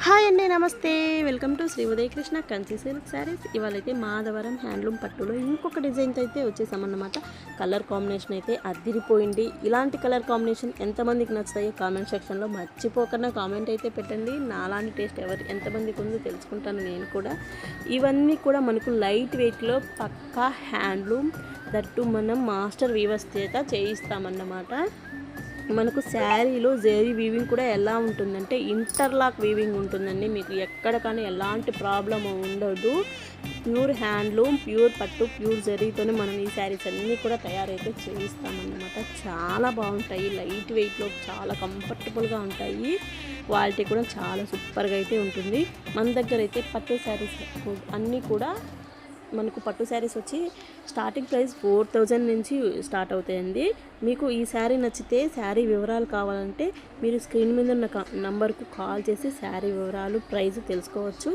Hi అండి, నమస్తే. Welcome to Shri Udaya Krishna Kanchi silk sarees. ఇవాళైతే మాధవరం హ్యాండ్లూమ్ పట్టులో ఇంకొక డిజైన్తో అయితే వచ్చేసామన్నమాట. కలర్ కాంబినేషన్ అయితే అద్దిరిపోయింది. ఇలాంటి కలర్ కాంబినేషన్ ఎంతమందికి నచ్చుతాయో కామెంట్ సెక్షన్లో మర్చిపోకుండా కామెంట్ అయితే పెట్టండి. నాలాంటి టేస్ట్ ఎంతమందికి ఉందో తెలుసుకుంటాను నేను కూడా. ఇవన్నీ కూడా మనకు లైట్ వెయిట్లో పక్కా హ్యాండ్లూమ్, దట్టు మనం మాస్టర్ వీవర్స్ చేత చేయిస్తామన్నమాట. మనకు శారీలో జరీ వీవింగ్ కూడా ఎలా ఉంటుందంటే ఇంటర్లాక్ వీవింగ్ ఉంటుందండి. మీకు ఎక్కడ కానీ ఎలాంటి ప్రాబ్లం ఉండదు. ప్యూర్ హ్యాండ్లూమ్, ప్యూర్ పట్టు, ప్యూర్ జరీతోనే మనం ఈ శారీస్ అన్నీ కూడా తయారైతే చేయిస్తామన్నమాట. చాలా బాగుంటాయి, లైట్ వెయిట్లో చాలా కంఫర్టబుల్గా ఉంటాయి. క్వాలిటీ కూడా చాలా సూపర్గా అయితే ఉంటుంది. మన దగ్గర అయితే పట్టు శారీస్ అన్నీ కూడా మనకు పట్టు శారీస్ వచ్చి స్టార్టింగ్ ప్రైస్ 4000 నుంచి స్టార్ట్ అవుతాయండి. మీకు ఈ శారీ నచ్చితే శారీ వివరాలు కావాలంటే మీరు స్క్రీన్ మీద ఉన్న నంబర్కు కాల్ చేసి శారీ వివరాలు, ప్రైస్ తెలుసుకోవచ్చు.